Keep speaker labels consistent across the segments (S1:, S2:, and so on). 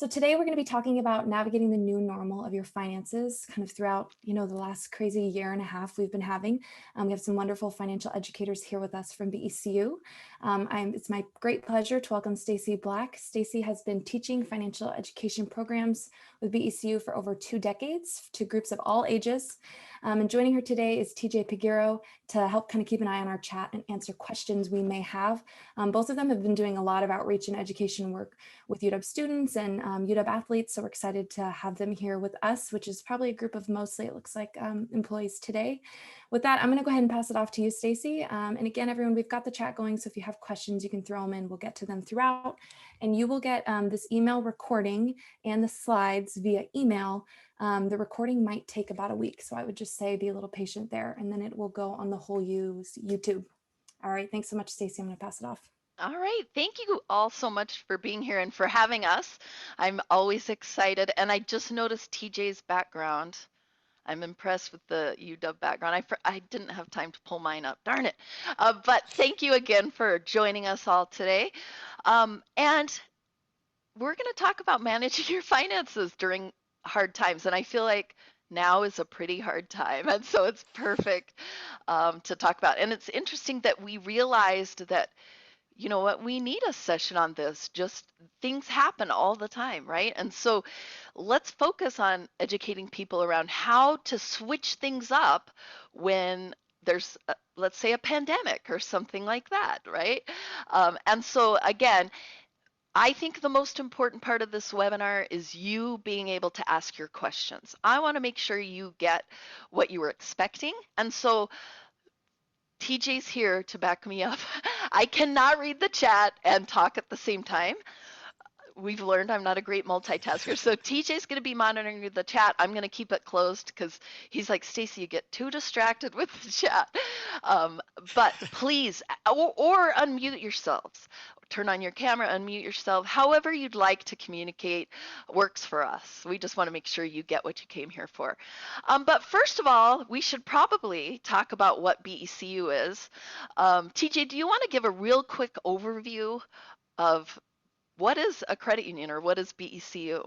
S1: So today we're going to be talking about navigating the new normal of your finances kind of throughout, the last crazy year and a half we've been having. We have some wonderful financial educators here with us from BECU. It's my great pleasure to welcome Stacy Black. Stacy has been teaching financial education programs with BECU for over 2 decades to groups of all ages. And joining her today is TJ Piguero to help kind of keep an eye on our chat and answer questions we may have. Both of them have been doing a lot of outreach and education work with UW students and UW athletes. So we're excited to have them here with us, which is probably a group of mostly, it looks like, employees today. With that, I'm going to go ahead and pass it off to you, Stacy. And again, everyone, we've got the chat going. So if you have questions, you can throw them in. We'll get to them throughout. And you will get this email recording and the slides via email. The recording might take about a week. So I would just say be a little patient there, and then it will go on the whole YouTube. All right. Thanks so much, Stacy. I'm going to pass it off.
S2: All right. Thank you all so much for being here and for having us. I'm always excited. And I just noticed TJ's background. I'm impressed with the UW background. I didn't have time to pull mine up. Darn it. But thank you again for joining us all today. And we're going to talk about managing your finances during hard times. And I feel like now is a pretty hard time. And so it's perfect to talk about. And it's interesting that we realized that you know what, we need a session on this. Just things happen all the time, right? And so let's focus on educating people around how to switch things up when there's, let's say, a pandemic or something like that, right? And so, again, I think the most important part of this webinar is you being able to ask your questions. I want to make sure you get what you were expecting. And so TJ's here to back me up. I cannot read the chat and talk at the same time. We've learned I'm not a great multitasker. So TJ's going to be monitoring the chat. I'm going to keep it closed because he's like, Stacy, you get too distracted with the chat. But please, or unmute yourselves. Turn on your camera, unmute yourself. However you'd like to communicate works for us. We just want to make sure you get what you came here for. But first of all, we should probably talk about what BECU is. TJ, do you want to give a real quick overview of what is a credit union or what is BECU?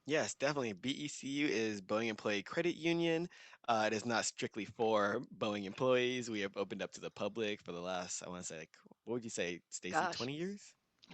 S3: Yes, definitely. BECU is Boeing Employee Credit Union. It is not strictly for Boeing employees. We have opened up to the public for the last, I want to say, like, what would you say, Stacy,
S2: Gosh,
S3: 20 years?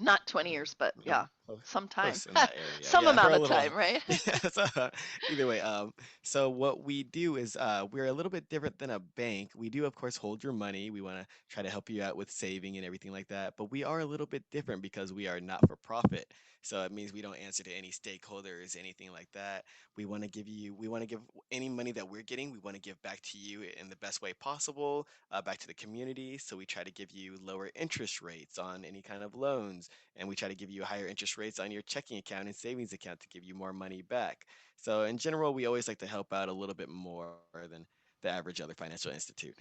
S2: not 20 years, but
S3: No,
S2: yeah, some time.
S3: close in that area.
S2: Some
S3: Yeah, for
S2: amount
S3: a
S2: of
S3: little
S2: time,
S3: while.
S2: right?
S3: Yeah, so either way, so what we do is we're a little bit different than a bank. We do, of course, hold your money. We want to try to help you out with saving and everything like that. But we are a little bit different because we are not for profit. So it means we don't answer to any stakeholders, anything like that. We want to give any money that we're getting, we want to give back to you in the best way possible, back to the community. So we try to give you lower interest rates on any kind of loans, and we try to give you higher interest rates on your checking account and savings account to give you more money back. So in general, we always like to help out a little bit more than the average other financial institute.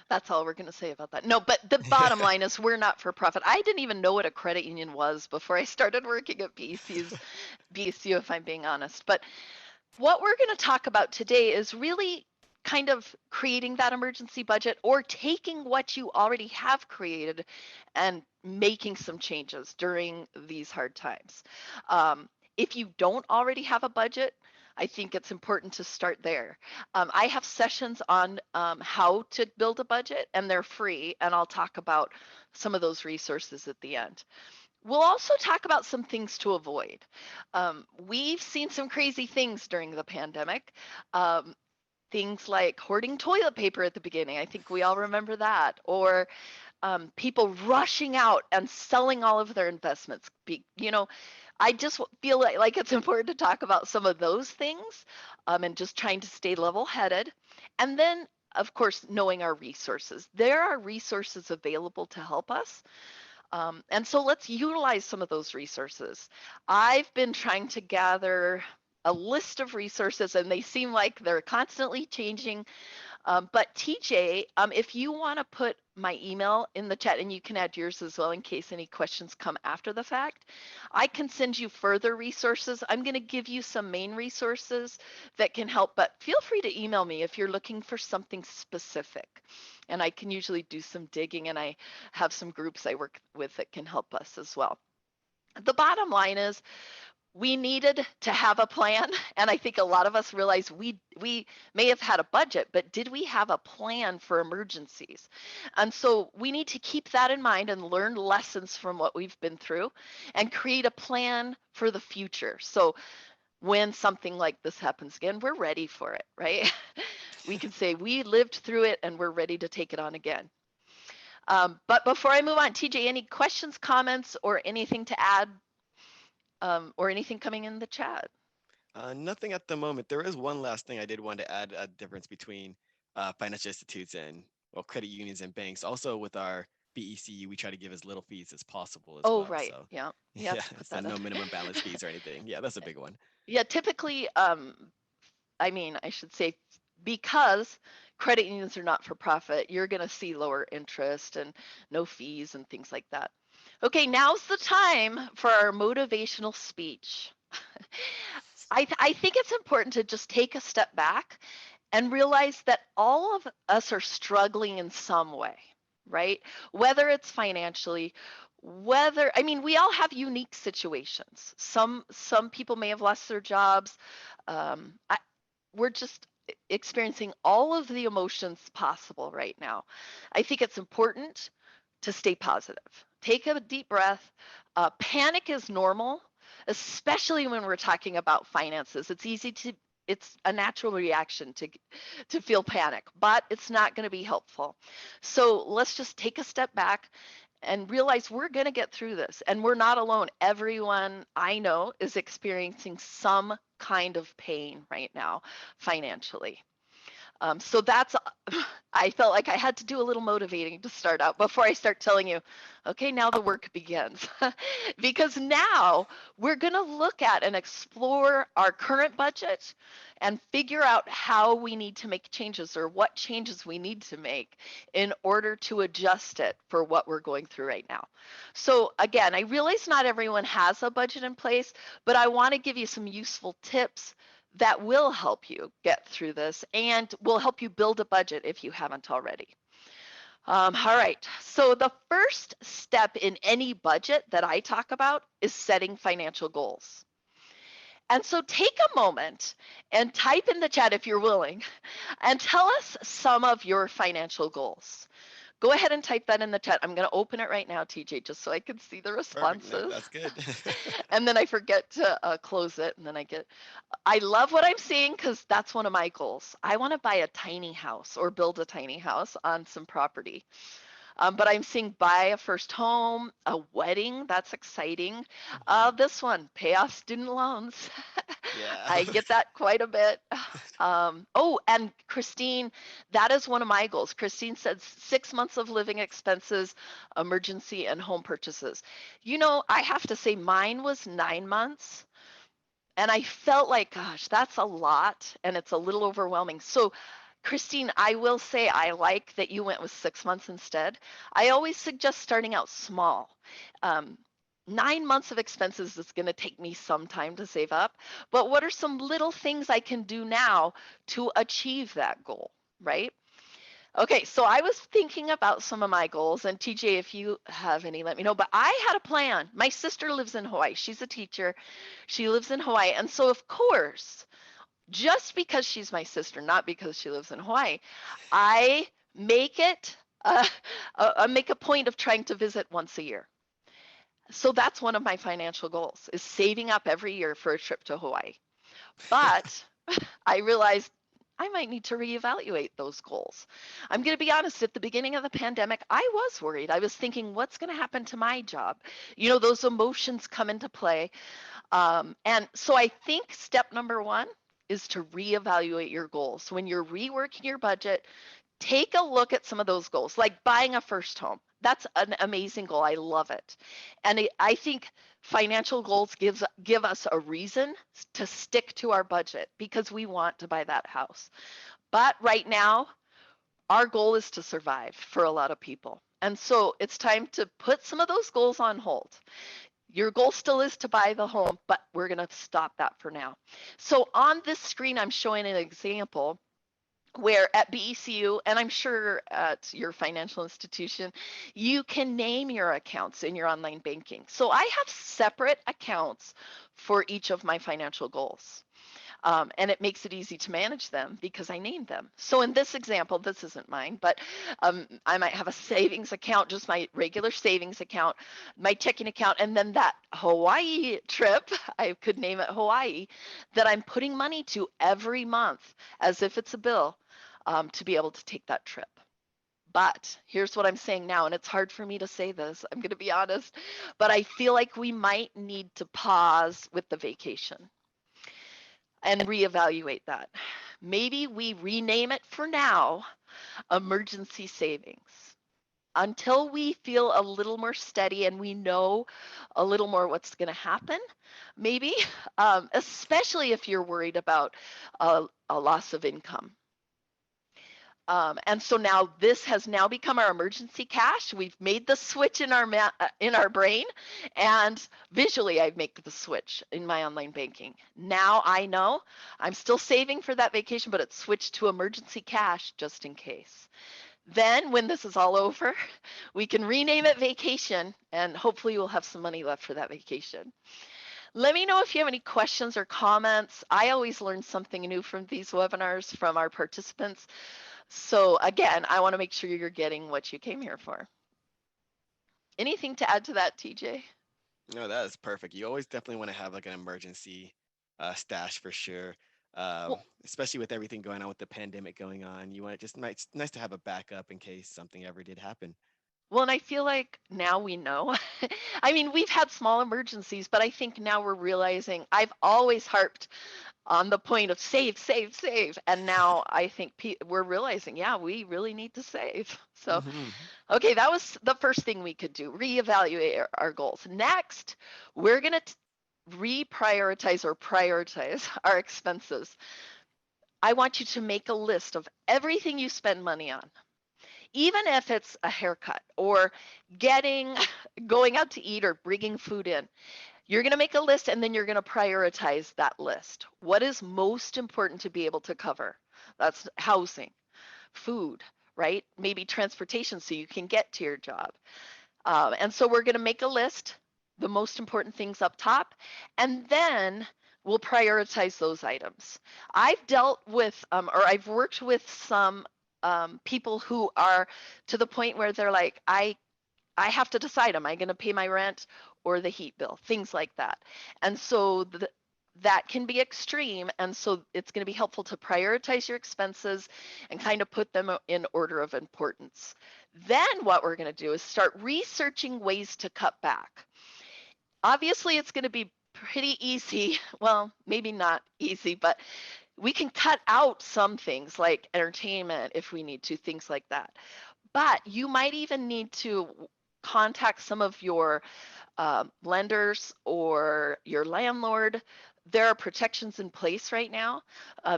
S2: That's all we're going to say about that. No, but the bottom line is we're not for profit. I didn't even know what a credit union was before I started working at BECU, if I'm being honest. But what we're going to talk about today is really kind of creating that emergency budget or taking what you already have created and making some changes during these hard times. If you don't already have a budget, I think it's important to start there. I have sessions on how to build a budget, and they're free, and I'll talk about some of those resources at the end. We'll also talk about some things to avoid. We've seen some crazy things during the pandemic. Things like hoarding toilet paper at the beginning. I think we all remember that. Or people rushing out and selling all of their investments. I just feel like it's important to talk about some of those things and just trying to stay level headed. And then, of course, knowing our resources. There are resources available to help us. And so let's utilize some of those resources. I've been trying to gather a list of resources, and they seem like they're constantly changing. But TJ, if you want to put my email in the chat, and you can add yours as well in case any questions come after the fact, I can send you further resources. I'm going to give you some main resources that can help, but feel free to email me if you're looking for something specific. And I can usually do some digging, and I have some groups I work with that can help us as well. The bottom line is we needed to have a plan, and I think a lot of us realize we may have had a budget, but did we have a plan for emergencies? And so we need to keep that in mind and learn lessons from what we've been through and create a plan for the future. So when something like this happens again, we're ready for it, right? We can say we lived through it and we're ready to take it on again. But before I move on, TJ, any questions, comments, or anything to add, or anything coming in the chat?
S3: Nothing at the moment. There is one last thing I did want to add, a difference between financial institutes and, well, credit unions and banks. Also with our BECU, we try to give as little fees as possible as
S2: Oh,
S3: well.
S2: right.
S3: So
S2: Yeah. You
S3: yeah,
S2: have to put
S3: so
S2: that up.
S3: no minimum balance fees or anything. Yeah, that's a big one.
S2: Yeah, typically, I mean, I should say, because credit unions are not for profit, you're going to see lower interest and no fees and things like that. Okay, now's the time for our motivational speech. I think it's important to just take a step back and realize that all of us are struggling in some way, right? Whether it's financially, whether, I mean, we all have unique situations. Some people may have lost their jobs. We're just experiencing all of the emotions possible right now. I think it's important to stay positive. Take a deep breath. Panic is normal, especially when we're talking about finances. It's a natural reaction to feel panic, but it's not going to be helpful. So let's just take a step back and realize we're going to get through this, and we're not alone. Everyone I know is experiencing some kind of pain right now financially. So that's, I felt like I had to do a little motivating to start out before I start telling you, okay, now the work begins. Because now we're going to look at and explore our current budget and figure out how we need to make changes or what changes we need to make in order to adjust it for what we're going through right now. So again, I realize not everyone has a budget in place, but I want to give you some useful tips that will help you get through this and will help you build a budget if you haven't already. All right, so the first step in any budget that I talk about is setting financial goals. And so take a moment and type in the chat if you're willing and tell us some of your financial goals. Go ahead and type that in the chat. I'm going to open it right now, TJ, just so I can see the
S3: Perfect. No,
S2: responses.
S3: that's good.
S2: And then I forget to close it, and then I love what I'm seeing because that's one of my goals. I want to buy a tiny house or build a tiny house on some property. But I'm seeing buy a first home, a wedding. That's exciting.
S3: Mhm.
S2: This one, pay off student loans.
S3: Yeah.
S2: I get that quite a bit. Oh, and Christine, that is one of my goals. Christine said 6 months of living expenses, emergency, and home purchases. You know, I have to say mine was 9 months. And I felt like, gosh, that's a lot and it's a little overwhelming. So, Christine, I will say I like that you went with 6 months instead. I always suggest starting out small. Um, 9 months of expenses is going to take me some time to save up. But what are some little things I can do now to achieve that goal, right? Okay, so I was thinking about some of my goals, and TJ, if you have any, let me know. But I had a plan. My sister lives in Hawaii. She's a teacher. She lives in Hawaii. And so, of course, just because she's my sister, not because she lives in Hawaii, I make it, I make a point of trying to visit once a year. So that's one of my financial goals is saving up every year for a trip to Hawaii. But I realized I might need to reevaluate those goals. I'm going to be honest, at the beginning of the pandemic, I was worried. I was thinking, what's going to happen to my job? You know, those emotions come into play. And so I think step number one is to reevaluate your goals. When you're reworking your budget, take a look at some of those goals, like buying a first home. That's an amazing goal. I love it. And I think financial goals give us a reason to stick to our budget because we want to buy that house. But right now, our goal is to survive for a lot of people. And so it's time to put some of those goals on hold. Your goal still is to buy the home, but we're going to stop that for now. So on this screen, I'm showing an example where at BECU, and I'm sure at your financial institution, you can name your accounts in your online banking. So I have separate accounts for each of my financial goals. And it makes it easy to manage them because I named them. So in this example, this isn't mine, but I might have a savings account, just my regular savings account, my checking account, and then that Hawaii trip, I could name it Hawaii, that I'm putting money to every month as if it's a bill to be able to take that trip. But here's what I'm saying now, and it's hard for me to say this, I'm going to be honest, but I feel like we might need to pause with the vacation and reevaluate that. Maybe we rename it for now emergency savings until we feel a little more steady and we know a little more what's going to happen. Maybe, especially if you're worried about a loss of income. And so now this has now become our emergency cash. We've made the switch in our brain, and visually I make the switch in my online banking. Now I know I'm still saving for that vacation, but it's switched to emergency cash just in case. Then when this is all over, we can rename it vacation, and hopefully we'll have some money left for that vacation. Let me know if you have any questions or comments. I always learn something new from these webinars from our participants. So again, I want to make sure you're getting what you came here for. Anything to add to that, TJ?
S3: No, that is perfect. You always definitely want to have like an emergency stash for sure.
S2: Well,
S3: Especially with everything going on with the pandemic going on, you want it just nice to have a backup in case something ever did happen.
S2: well, and I feel like now we know. I mean, we've had small emergencies, but I think now we're realizing I've always harped on the point of save, save, save. And now I think we're realizing, yeah, we really need to save. So,
S3: Hmm.
S2: okay, that was the first thing we could do, reevaluate our goals. Next, we're going to reprioritize or prioritize our expenses. I want you to make a list of everything you spend money on, even if it's a haircut or getting, going out to eat or bringing food in. You're going to make a list and then you're going to prioritize that list. What is most important to be able to cover? That's housing, food, right? Maybe transportation so you can get to your job. And so we're going to make a list, the most important things up top, and then we'll prioritize those items. I've dealt with, or I've worked with some people who are to the point where they're like, I have to decide, am I going to pay my rent or the heat bill? Things like that. And so that can be extreme. And so it's going to be helpful to prioritize your expenses and kind of put them in order of importance. Then what we're going to do is start researching ways to cut back. Obviously, it's going to be pretty easy. Well, maybe not easy, but we can cut out some things like entertainment if we need to, things like that. But you might even need to contact some of your lenders or your landlord. There are protections in place right now.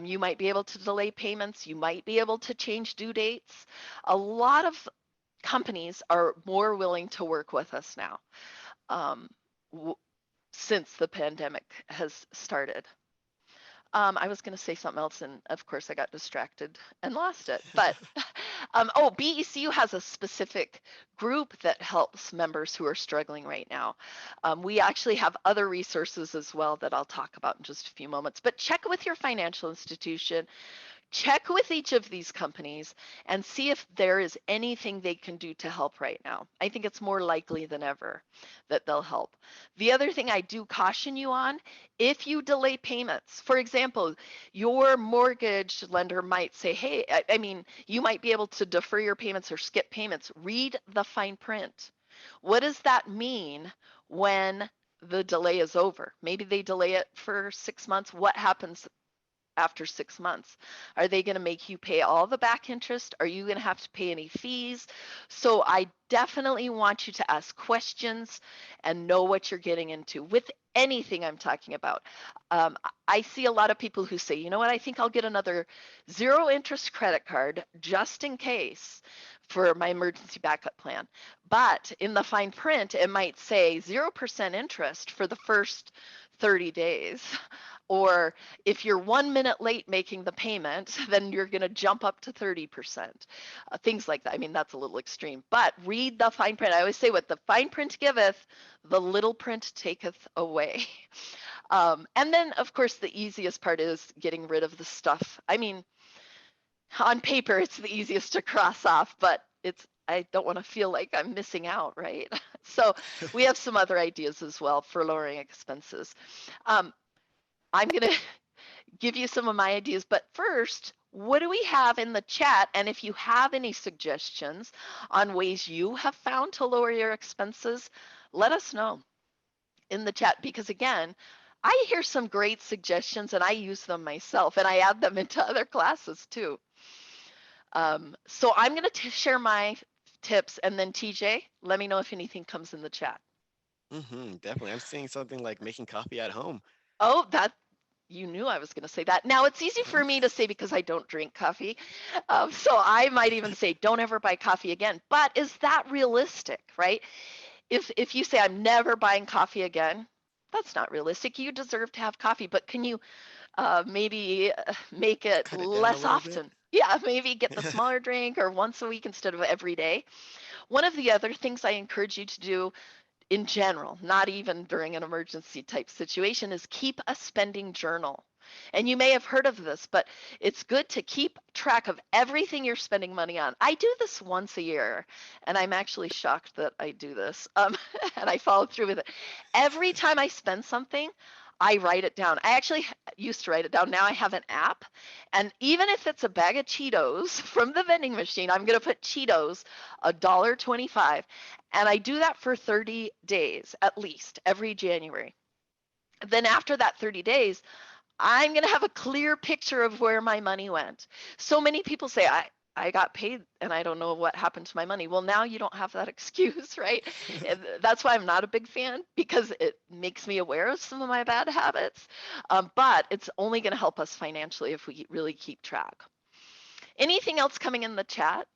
S2: You might be able to delay payments. You might be able to change due dates. A lot of companies are more willing to work with us now um, since the pandemic has started. I was going to say something else, and of course, I got distracted and lost it. But oh, BECU has a specific group that helps members who are struggling right now. We actually have other resources as well that I'll talk about in just a few moments. But check with your financial institution. Check with each of these companies and see if there is anything they can do to help right now. I think it's more likely than ever that they'll help. The other thing I do caution you on, if you delay payments, for example, your mortgage lender might say, hey, I mean, you might be able to defer your payments or skip payments. Read the fine print. What does that mean when the delay is over? Maybe they delay it for 6 months. What happens after 6 months? Are they going to make you pay all the back interest? Are you going to have to pay any fees? So I definitely want you to ask questions and know what you're getting into with anything I'm talking about. I see a lot of people who say, you know what, I think I'll get another zero interest credit card just in case for my emergency backup plan. But in the fine print, it might say 0% interest for the first 30 days. Or if you're 1 minute late making the payment, then you're going to jump up to 30%. Things like that. I mean, that's a little extreme, but read the fine print. I always say, what the fine print giveth, the little print taketh away. And then, of course, the easiest part is getting rid of the stuff. I mean, on paper, it's the easiest to cross off, but I don't want to feel like I'm missing out, right? So we have some other ideas as well for lowering expenses. Um, I'm going to give you some of my ideas, but first, what do we have in the chat? And if you have any suggestions on ways you have found to lower your expenses, let us know in the chat, because again, I hear some great suggestions and I use them myself and I add them into other classes too. So I'm going to share my tips, and then TJ, let me know if anything comes in the chat.
S3: Definitely. I'm seeing something like making coffee at home.
S2: Oh, that you knew I was going to say that. Now it's easy for me to say because I don't drink coffee. So I might even say, don't ever buy coffee again. But is that realistic, right? If you say I'm never buying coffee again, that's not realistic. You deserve to have coffee, but can you maybe make it
S3: Cut it down a
S2: less
S3: little bit.
S2: often? Yeah, maybe get the smaller drink or once a week instead of every day. One of the other things I encourage you to do in general, not even during an emergency type situation, is keep a spending journal. And you may have heard of this, but it's good to keep track of everything you're spending money on. I do this once a year, and I'm actually shocked that I do this. And I follow through with it. Every time I spend something, I write it down. I actually used to write it down. Now I have an app. And even if it's a bag of Cheetos from the vending machine, I'm going to put Cheetos, $1.25. And I do that for 30 days at least every January. Then after that 30 days, I'm going to have a clear picture of where my money went. So many people say, I got paid and I don't know what happened to my money. Well, now you don't have that excuse, right? That's why I'm not a big fan, because it makes me aware of some of my bad habits. But it's only going to help us financially if we really keep track. Anything else coming in the chat?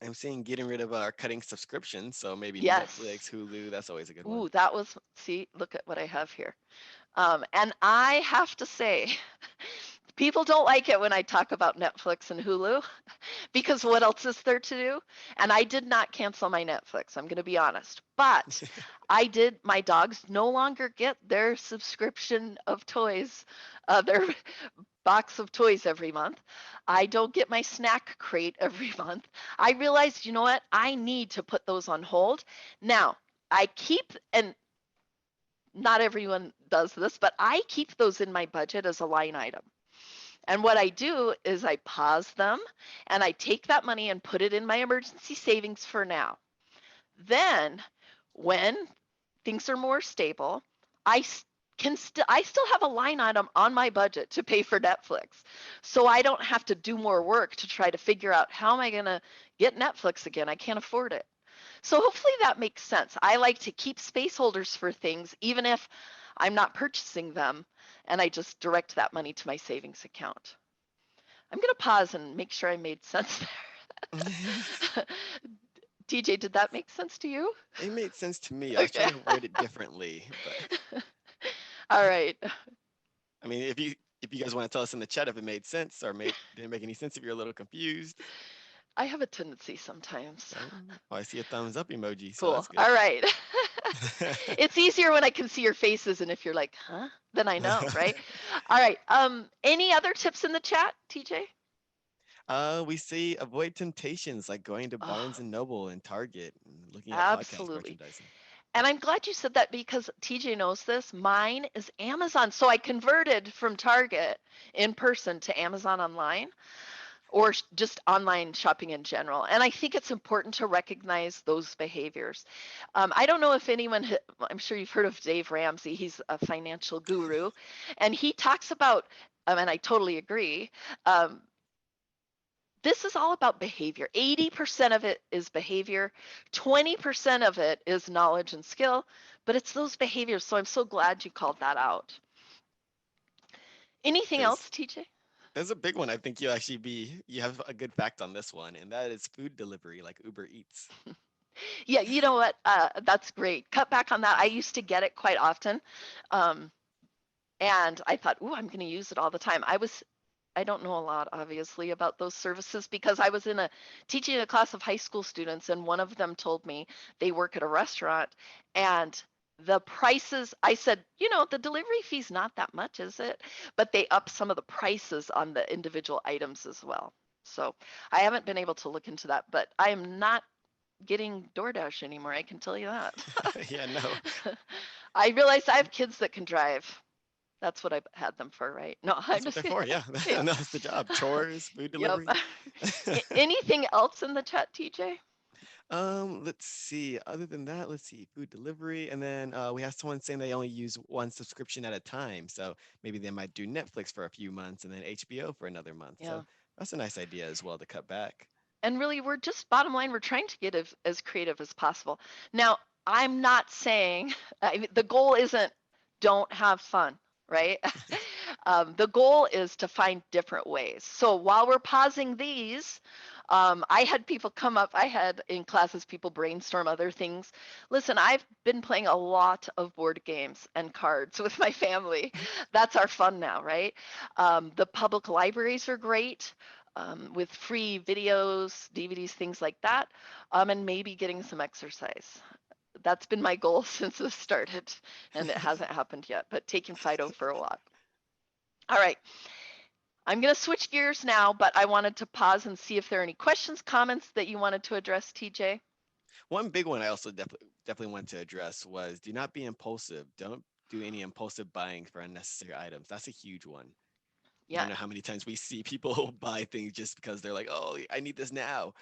S3: I'm seeing getting rid of our cutting subscriptions, so maybe
S2: Yes.
S3: Netflix, Hulu, that's always a good one.
S2: Ooh, that was, see, look at what I have here. And I have to say, people don't like it when I talk about Netflix and Hulu, because what else is there to do? And I did not cancel my Netflix, I'm going to be honest. But I did, my dogs no longer get their subscription of toys, their box of toys every month. I don't get my snack crate every month. I realized, you know what? I need to put those on hold. Now, I keep, and not everyone does this, but I keep those in my budget as a line item. And what I do is I pause them and I take that money and put it in my emergency savings for now. Then, when things are more stable, I I still have a line item on my budget to pay for Netflix. So I don't have to do more work to try to figure out, how am I going to get Netflix again? I can't afford it. So hopefully that makes sense. I like to keep space holders for things, even if I'm not purchasing them, and I just direct that money to my savings account. I'm going to pause and make sure I made sense there. TJ, did that make sense to you?
S3: It made sense to me. I was
S2: Okay.
S3: trying to word it differently, but
S2: All right.
S3: I mean, if you guys want to tell us in the chat if it made sense or didn't make any sense, if you're a little confused.
S2: I have a tendency sometimes.
S3: Oh, I see a thumbs up emoji, so
S2: Cool.
S3: that's good.
S2: All right. It's easier when I can see your faces, and if you're like, huh? Then I know, right? All right. Any other tips in the chat, TJ?
S3: We see avoid temptations like going to
S2: Oh,
S3: Barnes and Noble and Target and looking at podcast
S2: absolutely.
S3: merchandising.
S2: And I'm glad you said that, because TJ knows this. Mine is Amazon. So I converted from Target in person to Amazon online, or just online shopping in general. And I think it's important to recognize those behaviors. I don't know if anyone, I'm sure you've heard of Dave Ramsey. He's a financial guru, and he talks about, and I totally agree, um, this is all about behavior. 80% of it is behavior, 20% of it is knowledge and skill, but it's those behaviors. So I'm so glad you called that out. Anything
S3: There's
S2: else, TJ?
S3: there's a big one. I think you have a good fact on this one, and that is food delivery like Uber Eats.
S2: Yeah, you know what? That's great. Cut back on that. I used to get it quite often. Um, And I thought, ooh, I'm going to use it all the time. I don't know a lot, obviously, about those services because I was teaching a class of high school students, and one of them told me they work at a restaurant, and the prices, I said, the delivery fee's not that much, is it? But they up some of the prices on the individual items as well. So I haven't been able to look into that, but I am not getting DoorDash anymore. I can tell you that.
S3: Yeah, no,
S2: I realized I have kids that can drive. That's what I had them for, right? No, I'm
S3: that's what
S2: just
S3: they're
S2: kidding.
S3: for. Yeah,
S2: Yeah.
S3: no, that's the job. Chores, food
S2: Yep.
S3: delivery.
S2: Anything else in the chat, TJ?
S3: Let's see. Other than that, let's see. Food delivery, and then we have someone saying they only use one subscription at a time. So maybe they might do Netflix for a few months and then HBO for another month. So
S2: Yeah.
S3: that's a nice idea as well to cut back.
S2: And really, we're just bottom line, we're trying to get as creative as possible. Now, I'm not saying the goal isn't don't have fun, right? The goal is to find different ways. So while we're pausing these, I had people come up, I had in classes people brainstorm other things. Listen, I've been playing a lot of board games and cards with my family. That's our fun now, right? The public libraries are great with free videos, DVDs, things like that, and maybe getting some exercise. That's been my goal since this started, and it hasn't happened yet, but taking Fido for a walk. All right, I'm going to switch gears now, but I wanted to pause and see if there are any questions, comments that you wanted to address, TJ.
S3: One big one I also definitely want to address was do not be impulsive. Don't do any impulsive buying for unnecessary items. That's a huge one. You
S2: Yeah,
S3: don't know how many times we see people buy things just because they're like, "Oh, I need this now."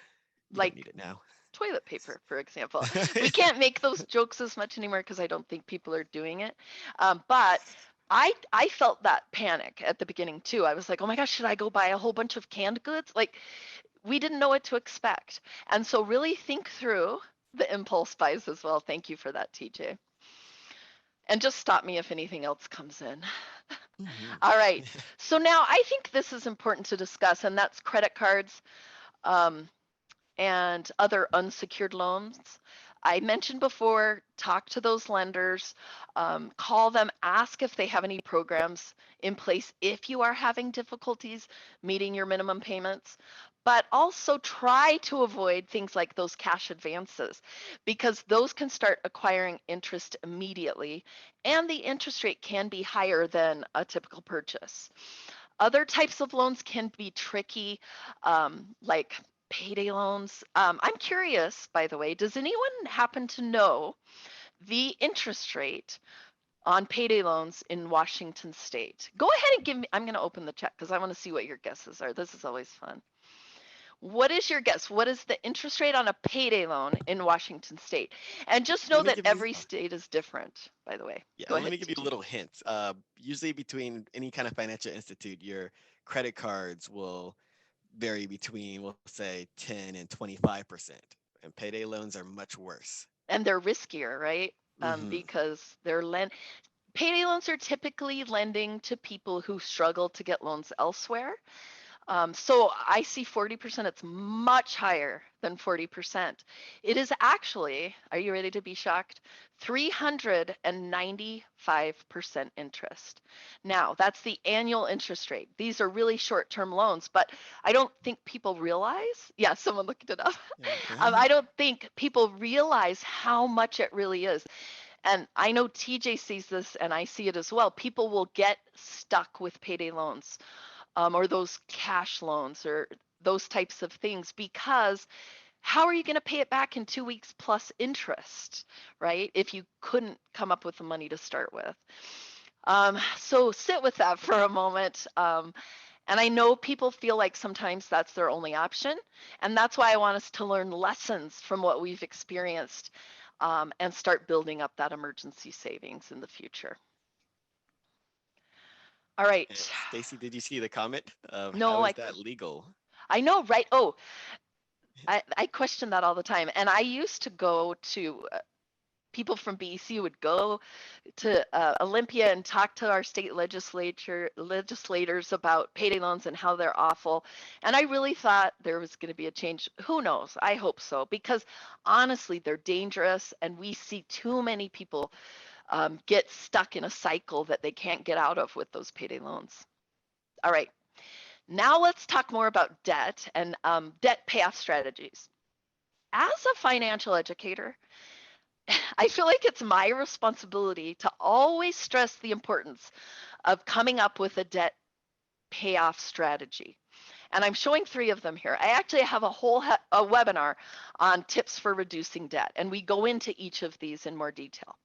S3: You don't need
S2: like
S3: it now.
S2: toilet paper, for example. We can't make those jokes as much anymore because I don't think people are doing it. But I felt that panic at the beginning too. I was like, oh my gosh, should I go buy a whole bunch of canned goods? Like we didn't know what to expect. And so really think through the impulse buys as well. Thank you for that, TJ. And just stop me if anything else comes in.
S3: Hmm.
S2: All right. So now I think this is important to discuss, and that's credit cards. Um, and other unsecured loans. I mentioned before, talk to those lenders, call them, ask if they have any programs in place if you are having difficulties meeting your minimum payments. But also try to avoid things like those cash advances because those can start acquiring interest immediately and the interest rate can be higher than a typical purchase. Other types of loans can be tricky, like payday loans. I'm curious, by the way, does anyone happen to know the interest rate on payday loans in Washington State? Go ahead and give me, I'm going to open the chat because I want to see what your guesses are. This is always fun. What is your guess? What is the interest rate on a payday loan in Washington State? And just know
S3: Let me
S2: that
S3: give you
S2: every state is different, by the way.
S3: Yeah,
S2: Go
S3: let
S2: ahead,
S3: me give you a
S2: TJ.
S3: little hint. Usually between any kind of financial institute, your credit cards will vary between, we'll say, 10 and 25%. And payday loans are much worse.
S2: And they're riskier, right?
S3: Hmm.
S2: Because payday loans are typically lending to people who struggle to get loans elsewhere. So I see 40%, it's much higher than 40%. It is actually, are you ready to be shocked? 395% interest. Now, that's the annual interest rate. These are really short term loans, but I don't think people realize. Yeah, someone looked it up.
S3: Yeah.
S2: I don't think people realize how much it really is. And I know TJ sees this and I see it as well. People will get stuck with payday loans or those cash loans or those types of things because how are you going to pay it back in 2 weeks plus interest, right? If you couldn't come up with the money to start with. So sit with that for a moment. And I know people feel like sometimes that's their only option. And that's why I want us to learn lessons from what we've experienced and start building up that emergency savings in the future. All right.
S3: Stacy, did you see the comment of how
S2: No,
S3: is that legal?
S2: I know, right? Oh, I question that all the time. And I used to go to people from BECU would go to Olympia and talk to our state legislators about payday loans and how they're awful. And I really thought there was going to be a change. Who knows? I hope so, because honestly, they're dangerous, and we see too many people get stuck in a cycle that they can't get out of with those payday loans. All right, now let's talk more about debt and debt payoff strategies. As a financial educator, I feel like it's my responsibility to always stress the importance of coming up with a debt payoff strategy. And I'm showing 3 of them here. I actually have a whole a webinar on tips for reducing debt, and we go into each of these in more detail.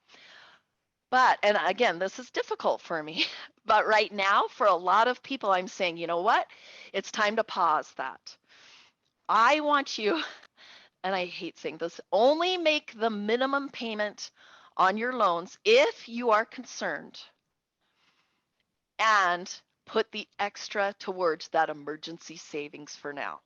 S2: But, and again, this is difficult for me, but right now, for a lot of people, I'm saying, you know what? It's time to pause that. I want you, and I hate saying this, only make the minimum payment on your loans if you are concerned, and put the extra towards that emergency savings for now.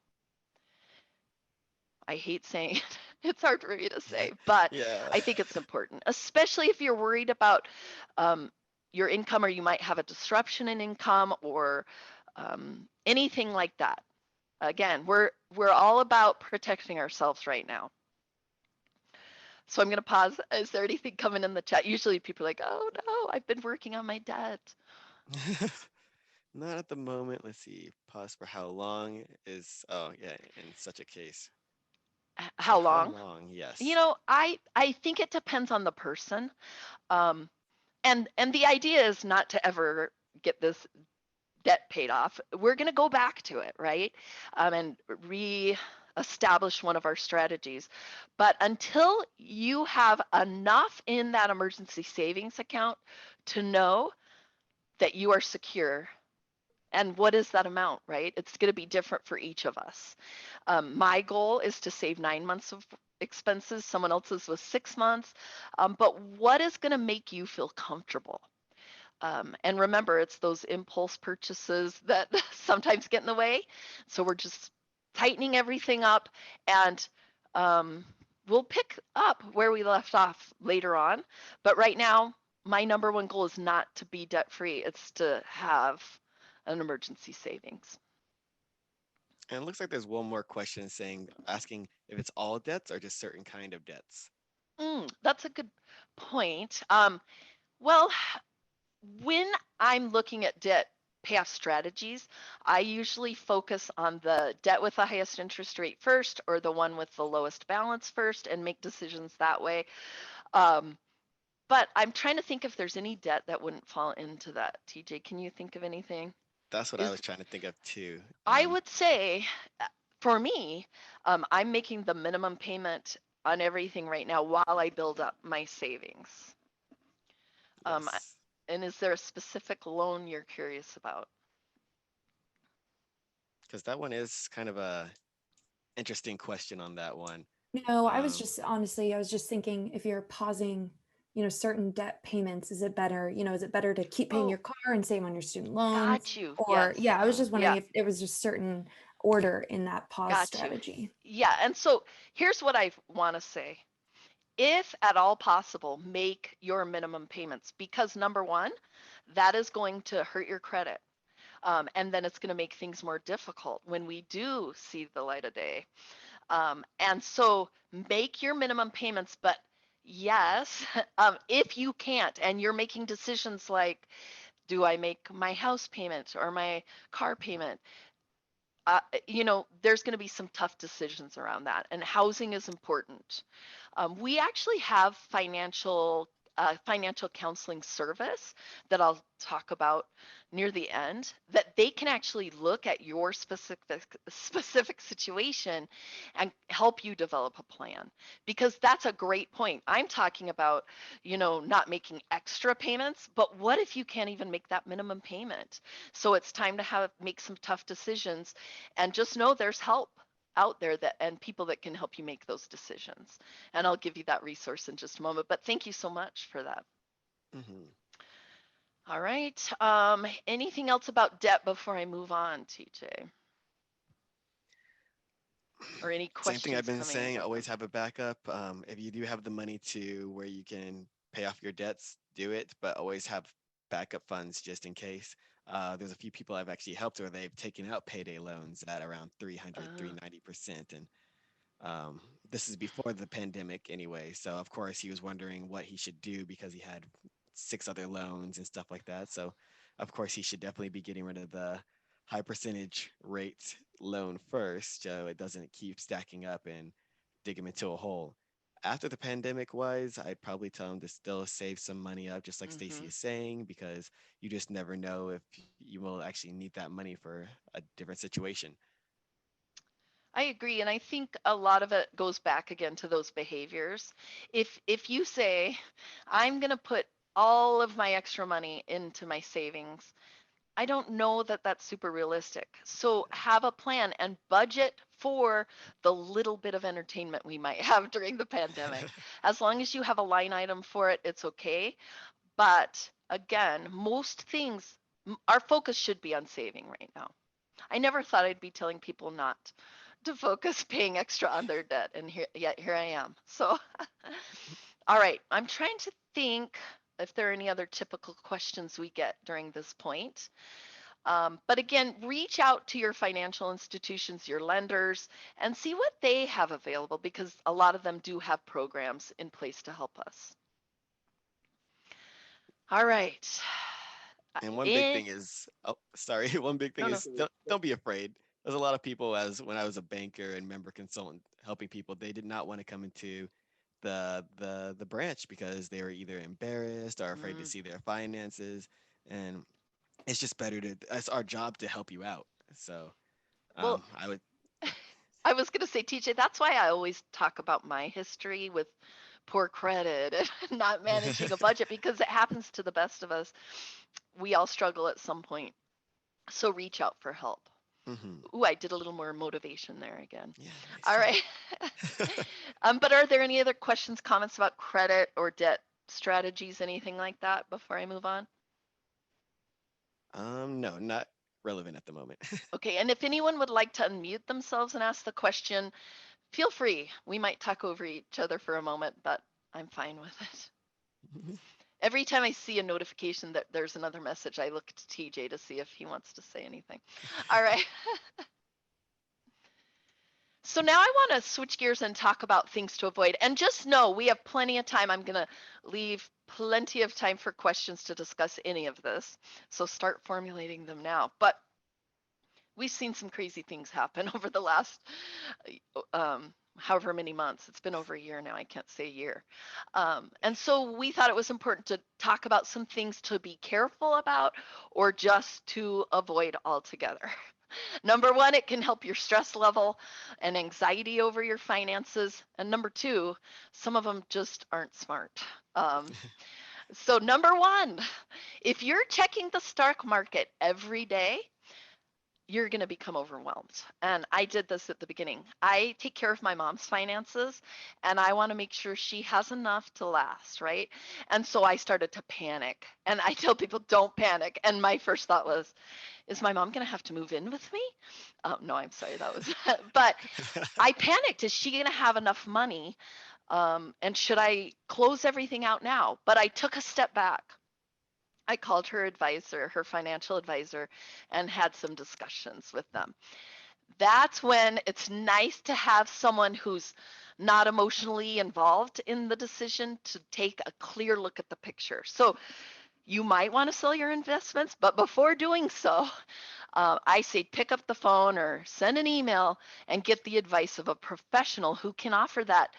S2: I hate saying it. It's hard for me to say, but
S3: Yeah.
S2: I think it's important, especially if you're worried about um, your income, or you might have a disruption in income, or anything like that. Again, we're all about protecting ourselves right now. So I'm going to pause. Is there anything coming in the chat? Usually people are like, "Oh no, I've been working on my debt."
S3: Not at the moment. Let's see. Pause for how long is, oh, yeah, in such a case. For
S2: How
S3: how
S2: long?
S3: long?
S2: You
S3: Yes.
S2: know, I think it depends on the person. Um, and the idea is not to ever get this debt paid off. We're going to go back to it, right? And re-establish one of our strategies. But until you have enough in that emergency savings account to know that you are secure, and what is that amount, right? It's going to be different for each of us. My goal is to save 9 months of expenses. Someone else's was 6 months. But what is going to make you feel comfortable? And remember, it's those impulse purchases that sometimes get in the way. So we're just tightening everything up, and um, we'll pick up where we left off later on. But right now, my number one goal is not to be debt free, it's to have an emergency savings.
S3: And it looks like there's one more question saying, asking if it's all debts or just certain kind of debts.
S2: That's a good point. Well, when I'm looking at debt payoff strategies, I usually focus on the debt with the highest interest rate first, or the one with the lowest balance first, and make decisions that way. Um, but I'm trying to think if there's any debt that wouldn't fall into that. TJ, can you think of anything?
S3: That's what I
S2: Is
S3: was trying to think of too.
S2: I would say, for me, I'm making the minimum payment on everything right now while I build up my savings. Um,
S3: Yes,
S2: and is there a specific loan you're curious about?
S3: because that one is kind of a interesting question on that one.
S1: No, I was
S3: Um,
S1: just honestly, I was just thinking if you're pausing, certain debt payments, is it better, is it better to keep paying
S2: Oh,
S1: your car and save on your student loans?
S2: got you.
S1: Or,
S2: Yes.
S1: yeah, I was just wondering
S2: Yeah,
S1: if it was just certain order in that pause
S2: got you.
S1: strategy.
S2: Yeah. And so here's what I want to say. If at all possible, make your minimum payments, because number one, that is going to hurt your credit. And then it's going to make things more difficult when we do see the light of day. And so make your minimum payments, but yes, if you can't, and you're making decisions like, do I make my house payment or my car payment? There's going to be some tough decisions around that, and housing is important. We actually have financial counseling service that I'll talk about near the end, that they can actually look at your specific situation and help you develop a plan, because that's a great point. I'm talking about, not making extra payments, but what if you can't even make that minimum payment? So it's time to make some tough decisions, and just know there's help out there, that and people that can help you make those decisions. And I'll give you that resource in just a moment, but thank you so much for that.
S3: mhm.
S2: All right. Anything else about debt before I move on, TJ? Or any
S3: Same thing I've
S2: questions
S3: been
S2: coming in
S3: saying,
S2: with
S3: always
S2: them?
S3: have a backup. If you do have the money to where you can pay off your debts, do it, but always have backup funds just in case. There's a few people I've actually helped where they've taken out payday loans at around 300,
S2: Uh,
S3: 390%. And this is before the pandemic anyway. So of course he was wondering what he should do because he had six other loans and stuff like that. So of course he should definitely be getting rid of the high percentage rate loan first, so it doesn't keep stacking up and dig him into a hole. After the pandemic was, I'd probably tell him to still save some money up, just like Stacy
S2: Hmm.
S3: is saying, because you just never know if you will actually need that money for a different situation.
S2: I agree, and I think a lot of it goes back again to those behaviors. If you say, I'm going to put all of my extra money into my savings, I don't know that that's super realistic. So have a plan and budget for the little bit of entertainment we might have during the pandemic. As long as you have a line item for it, it's okay. But again, most things, our focus should be on saving right now. I never thought I'd be telling people not to focus paying extra on their debt, and yet here I am. So, all right, I'm trying to think if there are any other typical questions we get during this point. But again, reach out to your financial institutions, your lenders, and see what they have available because a lot of them do have programs in place to help us. All right.
S3: And one big
S2: In,
S3: thing is, oh, sorry, one big thing
S2: no, no.
S3: is don't be afraid. There's a lot of people as when I was a banker and member consultant helping people, they did not want to come into the branch because they were either embarrassed or afraid to
S2: Mm,
S3: see their finances. And it's just better to it's our job to help you out. So
S2: well,
S3: I would
S2: I was going to say, TJ, that's why I always talk about my history with poor credit and not managing a budget because it happens to the best of us. We all struggle at some point. So reach out for help.
S3: hmm.
S2: Ooh, I did a little more motivation there again.
S3: Yeah, nice
S2: All
S3: job.
S2: right. But are there any other questions, comments about credit or debt strategies, anything like that before I move on?
S3: No, not relevant at the moment.
S2: Okay, and if anyone would like to unmute themselves and ask the question, feel free. We might talk over each other for a moment, but I'm fine with it. Every time I see a notification that there's another message, I look to TJ to see if he wants to say anything. All right. So now I want to switch gears and talk about things to avoid. And just know we have plenty of time. I'm going to leave plenty of time for questions to discuss any of this. So start formulating them now. But we've seen some crazy things happen over the last however many months. It's been over a year now. I can't say a year. And so we thought it was important to talk about some things to be careful about or just to avoid altogether. Number one, it can help your stress level and anxiety over your finances. And number two, some of them just aren't smart. So, number one, if you're checking the stock market every day, you're going to become overwhelmed. And I did this at the beginning. I take care of my mom's finances and I want to make sure she has enough to last, right? And so I started to panic. And I tell people, don't panic. And my first thought was, is my mom going to have to move in with me? No, I'm sorry. That was, but I panicked. Is she going to have enough money? And should I close everything out now? But I took a step back. I called her advisor, her financial advisor, and had some discussions with them. That's when it's nice to have someone who's not emotionally involved in the decision to take a clear look at the picture. So you might want to sell your investments, but before doing so, I say pick up the phone or send an email and get the advice of a professional who can offer that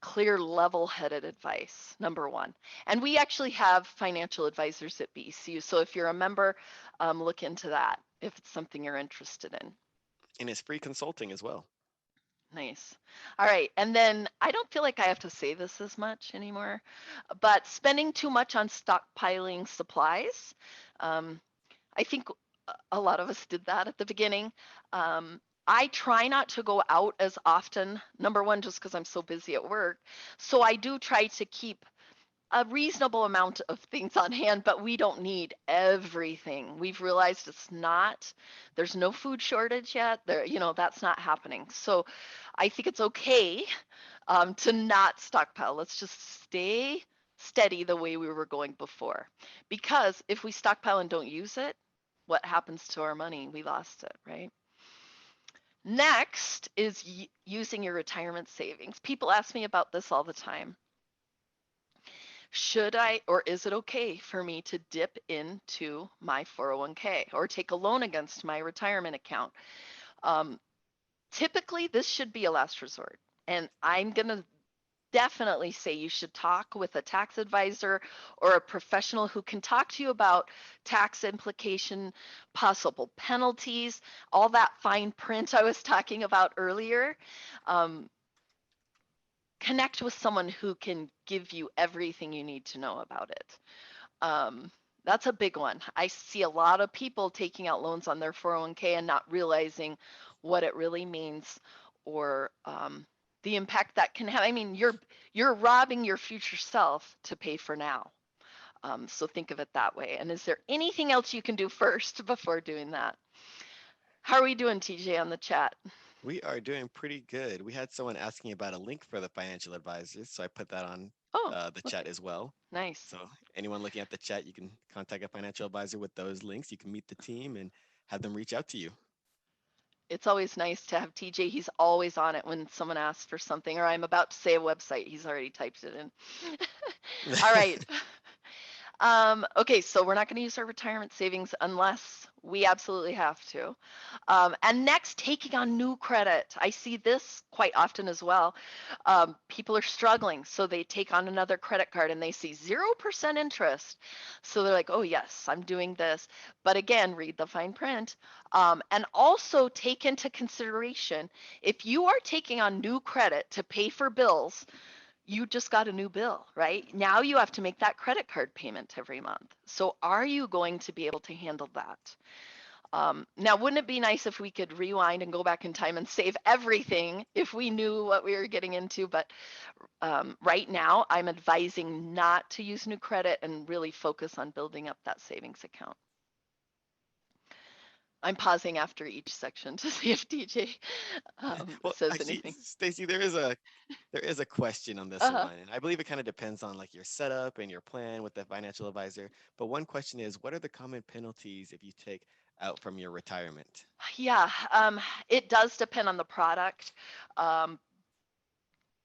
S2: clear, level headed advice, number one. And we actually have financial advisors at BECU. So if you're a member, look into that if it's something you're interested in.
S3: And it's free consulting as well.
S2: Nice. All right. And then I don't feel like I have to say this as much anymore, but spending too much on stockpiling supplies. Um, I think a lot of us did that at the beginning. I try not to go out as often, number one, just because I'm so busy at work. So I do try to keep a reasonable amount of things on hand, but we don't need everything. We've realized it's not, there's no food shortage yet. That's not happening. So I think it's okay to not stockpile. Let's just stay steady the way we were going before. Because if we stockpile and don't use it, what happens to our money? We lost it, right? Next is using your retirement savings. People ask me about this all the time. Should I, or is it okay for me to dip into my 401k or take a loan against my retirement account? Um, Typically, this should be a last resort. And I'm going to definitely say you should talk with a tax advisor or a professional who can talk to you about tax implication, possible penalties, all that fine print I was talking about earlier. Um, Connect with someone who can give you everything you need to know about it. Um, that's a big one. I see a lot of people taking out loans on their 401k and not realizing what it really means or the impact that can have. I mean, you're robbing your future self to pay for now. So think of it that way. And is there anything else you can do first before doing that? How are we doing, TJ, on the chat?
S3: We are doing pretty good. We had someone asking about a link for the financial advisors, so I put that on
S2: Oh,
S3: the chat
S2: okay,
S3: as well.
S2: nice.
S3: So anyone looking at the chat, you can contact a financial advisor with those links. You can meet the team and have them reach out to you.
S2: It's always nice to have TJ. He's always on it when someone asks for something, or I'm about to say a website. He's already typed it in. All right. Okay, so we're not going to use our retirement savings unless we absolutely have to. And next, taking on new credit. I see this quite often as well. People are struggling, so they take on another credit card and they see 0% interest. So they're like, oh, yes, I'm doing this. But again, read the fine print. And also take into consideration if you are taking on new credit to pay for bills, you just got a new bill, right? Now you have to make that credit card payment every month. So are you going to be able to handle that? Now, wouldn't it be nice if we could rewind and go back in time and save everything if we knew what we were getting into? But right now, I'm advising not to use new credit and really focus on building up that savings account. I'm pausing after each section to see if DJ
S3: Well,
S2: says
S3: actually,
S2: anything.
S3: Stacy, there is a question on this
S2: Uh-huh.
S3: one, and I believe it kind of depends on like your setup and your plan with the financial advisor. But one question is, what are the common penalties if you take out from your retirement?
S2: Yeah, it does depend on the product. Um,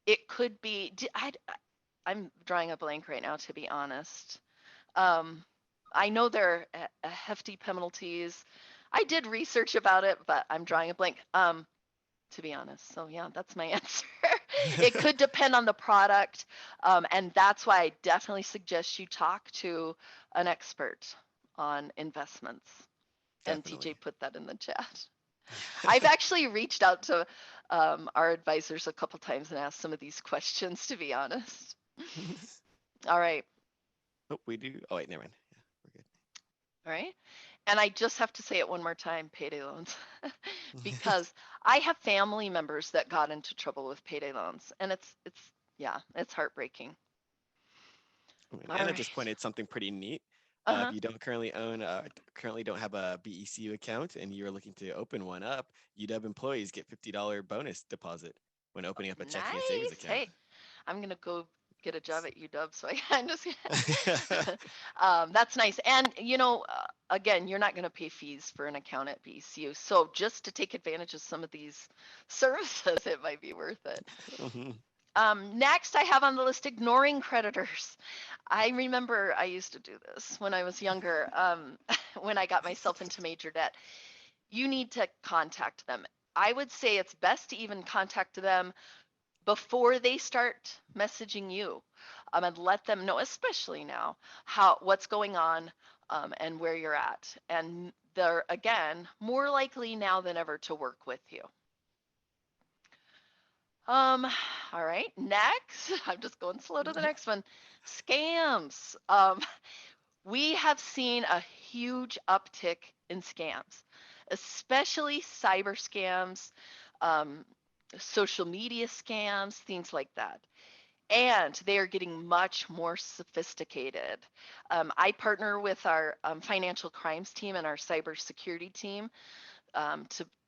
S2: it could be, I'm drawing a blank right now, to be honest. Um, I know there are hefty penalties. I did research about it, but I'm drawing a blank, to be honest. So yeah, that's my answer. It could depend on the product, and that's why I definitely suggest you talk to an expert on investments. And TJ
S3: Definitely.
S2: put that in the chat. I've actually reached out to our advisors a couple times and asked some of these questions, to be honest. All right.
S3: Oh, we do. Oh, wait, never mind. Yeah, we're
S2: All right. And I just have to say it one more time, payday loans,
S3: good.
S2: because I have family members that got into trouble with payday loans, and yeah, it's heartbreaking. All
S3: And at
S2: right.
S3: this point, it's something pretty neat. If
S2: Uh-huh.
S3: you don't currently don't have a BECU account and you're looking to open one up, UW employees get $50 bonus deposit when opening up a checking and savings
S2: Nice.
S3: account.
S2: Hey, I'm gonna go get a job at UW, so I'm just that's nice. And again, you're not gonna pay fees for an account at BCU, so just to take advantage of some of these services, it might be worth it.
S3: Mhm.
S2: Next, I have on the list ignoring creditors. I remember I used to do this when I was younger, when I got myself into major debt. You need to contact them. I would say it's best to even contact them before they start messaging you, and let them know, especially now, what's going on, and where you're at. And they're, again, more likely now than ever to work with you. Um, all right, next, I'm just going slow to the next one. Scams. We have seen a huge uptick in scams, especially cyber scams, um, social media scams, things like that. And they are getting much more sophisticated. I partner with our financial crimes team and our cybersecurity team,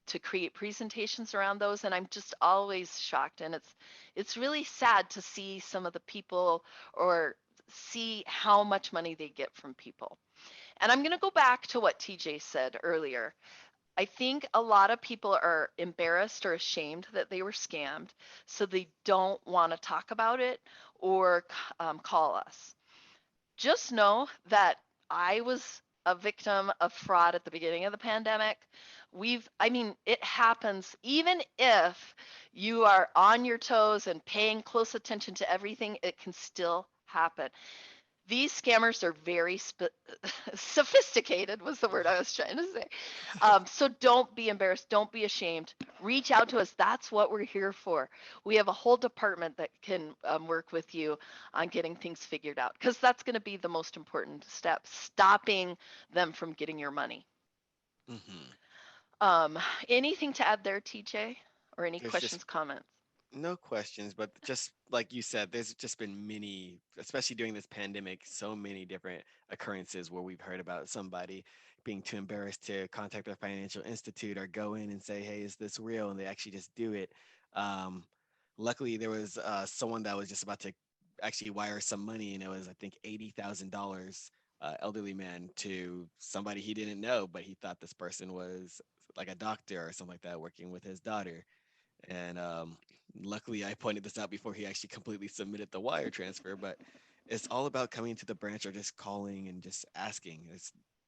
S2: to create presentations around those, and I'm just always shocked. And it's really sad to see some of the people, or see how much money they get from people. And I'm going to go back to what TJ said earlier. I think a lot of people are embarrassed or ashamed that they were scammed, so they don't want to talk about it or call us. Just know that I was a victim of fraud at the beginning of the pandemic. I mean, it happens even if you are on your toes and paying close attention to everything, it can still happen. These scammers are very sophisticated, was the word I was trying to say. So don't be embarrassed. Don't be ashamed. Reach out to us. That's what we're here for. We have a whole department that can work with you on getting things figured out, because that's going to be the most important step, stopping them from getting your money.
S3: Hmm.
S2: Um, Anything to add there, TJ? Or any
S3: There's just
S2: questions, comments?
S3: no questions, but just like you said, there's just been many, especially during this pandemic, so many different occurrences where we've heard about somebody being too embarrassed to contact their financial institute or go in and say, "Hey, is this real?" And they actually just do it. Um, Luckily, there was someone that was just about to actually wire some money, and it was, I think, $80,000. Elderly man to somebody he didn't know, but he thought this person was like a doctor or something like that, working with his daughter. And luckily, I pointed this out before he actually completely submitted the wire transfer. But it's all about coming to the branch or just calling and just asking.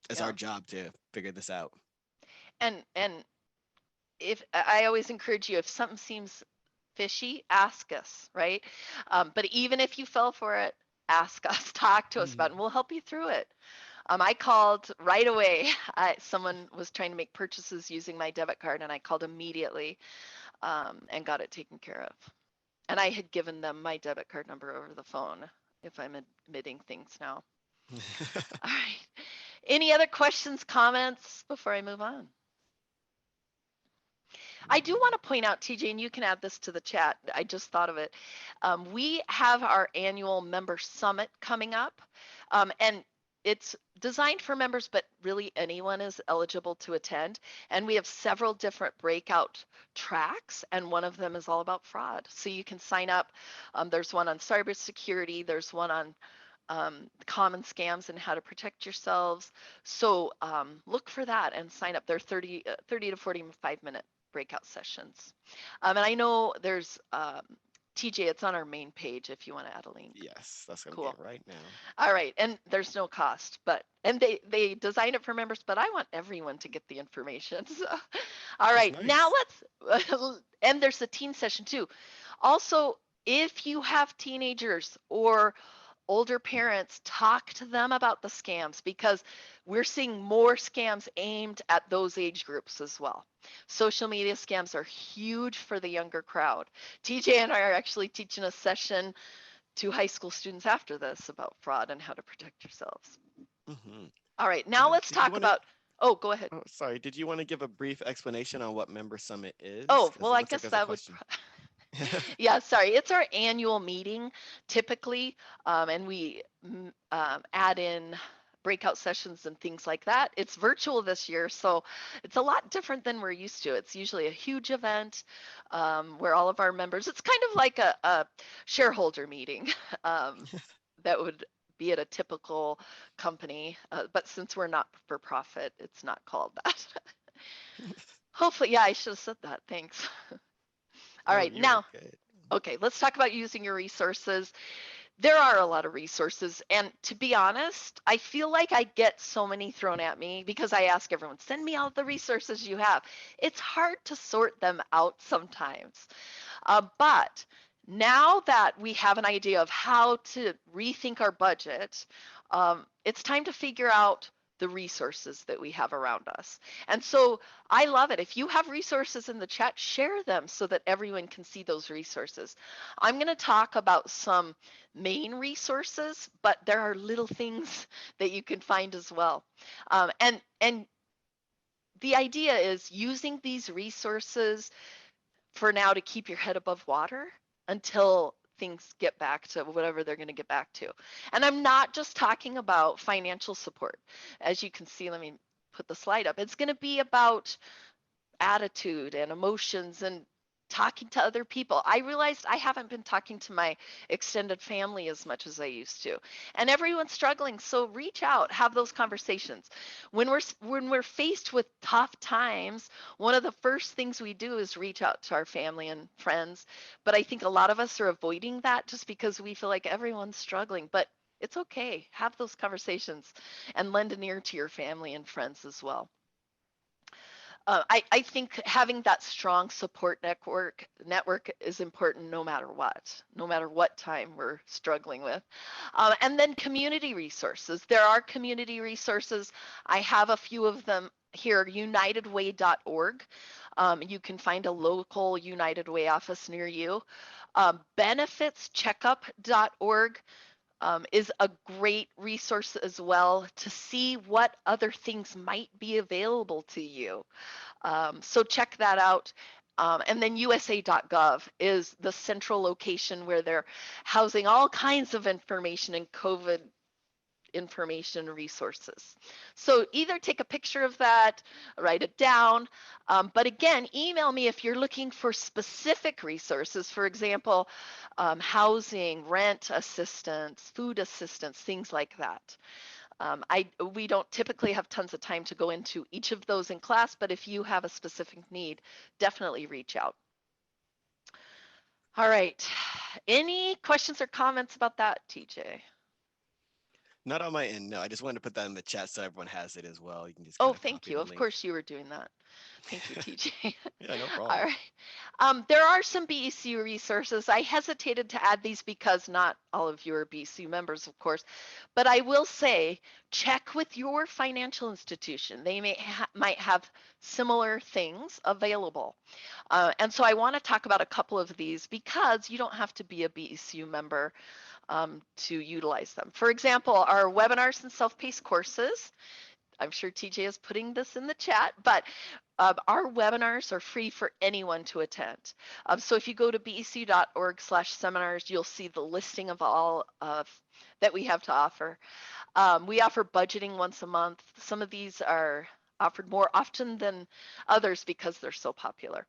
S3: It's our
S2: Yeah.
S3: job to figure this out.
S2: And if I always encourage you, if something seems fishy, ask us, right? But even if you fell for it, ask us, talk to us about it, and
S3: Mhm.
S2: we'll help you through it. I called right away. Someone was trying to make purchases using my debit card, and I called immediately and got it taken care of. And I had given them my debit card number over the phone, if I'm admitting things now. All right. Any other questions, comments before I move on? I do want to point out, TJ, and you can add this to the chat. I just thought of it. We have our annual member summit coming up, and it's designed for members, but really anyone is eligible to attend. And we have several different breakout tracks, and one of them is all about fraud. So you can sign up. There's one on cybersecurity. There's one on common scams and how to protect yourselves. So look for that and sign up. They're 30 to 45-minute breakout sessions. And I know there's TJ, it's on our main page if you want to add a link.
S3: Yes, that's what I'm
S2: Cool.
S3: getting right now.
S2: All right, and there's no cost, but and they design it for members, but I want everyone to get the information. So, all
S3: That's
S2: right, now
S3: nice.
S2: let's and there's a teen session too. Also, if you have teenagers or older parents, talk to them about the scams, because we're seeing more scams aimed at those age groups as well. Social media scams are huge for the younger crowd. TJ and I are actually teaching a session to high school students after this about fraud and how to protect yourselves.
S3: Hmm.
S2: All right, now let's
S3: Did you
S2: talk
S3: want to?
S2: about, oh, go ahead.
S3: Oh, sorry. Did you want to give a brief explanation on what Member Summit is?
S2: Oh,
S3: Because
S2: well,
S3: it
S2: I
S3: looks like
S2: guess
S3: there's a
S2: that would,
S3: question.
S2: yeah, sorry. It's our annual meeting typically, and we add in breakout sessions and things like that. It's virtual this year, so it's a lot different than we're used to. It's usually a huge event where all of our members, it's kind of like a shareholder meeting that would be at a typical company, but since we're not for profit, it's not called that. Hopefully, yeah, I should have said that. Thanks. All
S3: No,
S2: right,
S3: you were
S2: now,
S3: good.
S2: okay, let's talk about using your resources. There are a lot of resources, and to be honest, I feel like I get so many thrown at me because I ask everyone, send me all the resources you have. It's hard to sort them out sometimes. But now that we have an idea of how to rethink our budget, it's time to figure out the resources that we have around us. And so I love it. If you have resources in the chat, share them so that everyone can see those resources. I'm going to talk about some main resources, but there are little things that you can find as well. And the idea is using these resources for now to keep your head above water until things get back to whatever they're going to get back to. And I'm not just talking about financial support. As you can see, let me put the slide up. It's going to be about attitude and emotions and talking to other people. I realized I haven't been talking to my extended family as much as I used to. And everyone's struggling, so reach out, have those conversations. When we're faced with tough times, one of the first things we do is reach out to our family and friends. But I think a lot of us are avoiding that just because we feel like everyone's struggling. But it's okay. Have those conversations and lend an ear to your family and friends as well. I think having that strong support network is important no matter what time we're struggling with. And then community resources. There are community resources. I have a few of them here, unitedway.org. You can find a local United Way office near you. Benefitscheckup.org is a great resource as well to see what other things might be available to you. So check that out. And then USA.gov is the central location where they're housing all kinds of information and COVID information resources. So either take a picture of that, write it down. But again, email me if you're looking for specific resources. For example, housing, rent assistance, food assistance, things like that. We don't typically have tons of time to go into each of those in class, but if you have a specific need, definitely reach out. All right. Any questions or comments about that, TJ?
S3: Not on my end, no. I just wanted to put that in the chat so everyone has it as well. You can just
S2: Oh,
S3: kind of
S2: thank
S3: copy
S2: you.
S3: the
S2: Of
S3: link.
S2: course you were doing that. Thank you, TJ.
S3: Yeah, no
S2: All
S3: problem.
S2: right. There are some BECU resources. I hesitated to add these because not all of you are BECU members, of course, but I will say check with your financial institution. They might have similar things available. And so I want to talk about a couple of these because you don't have to be a BECU member to utilize them. For example, our webinars and self-paced courses. I'm sure TJ is putting this in the chat, but our webinars are free for anyone to attend. So if you go to bec.org/seminars, you'll see the listing of all of that we have to offer. We offer budgeting once a month. Some of these are offered more often than others because they're so popular.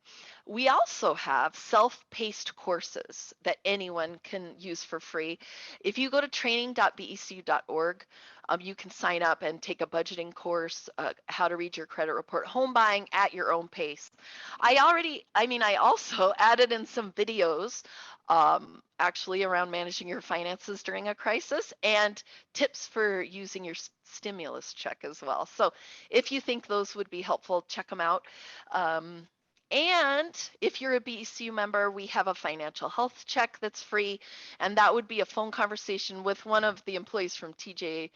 S2: We also have self-paced courses that anyone can use for free. If you go to training.becu.org, you can sign up and take a budgeting course, how to read your credit report, home buying at your own pace. I also added in some videos actually around managing your finances during a crisis and tips for using your stimulus check as well. So if you think those would be helpful, check them out. And if you're a BECU member, we have a financial health check that's free, and that would be a phone conversation with one of the employees from TJ,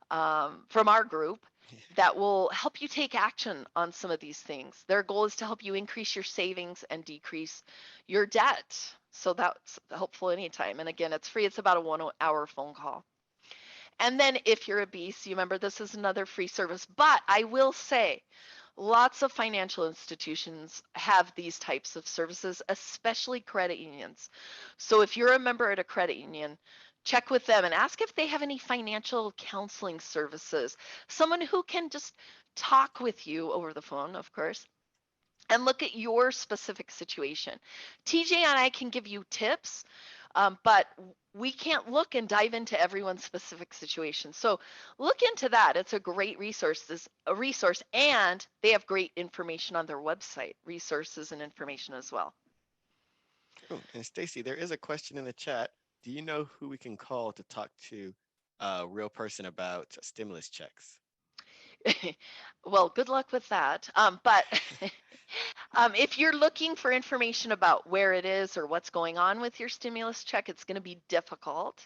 S2: from our group, that will help you take action on some of these things. Their goal is to help you increase your savings and decrease your debt. So that's helpful anytime. And again, it's free. It's about a 1 hour phone call. And then if you're a BECU member, this is another free service. But I will say, lots of financial institutions have these types of services, especially credit unions. So if you're a member at a credit union, check with them and ask if they have any financial counseling services. Someone who can just talk with you over the phone, of course, and look at your specific situation. TJ and I can give you tips, but we can't look and dive into everyone's specific situation. So look into that. It's a great resource. This a resource, and they have great information on their website, resources and information as well.
S3: Oh, and Stacy, there is a question in the chat. Do you know who we can call to talk to a real person about stimulus checks?
S2: Well, good luck with that. But if you're looking for information about where it is or what's going on with your stimulus check, it's going to be difficult.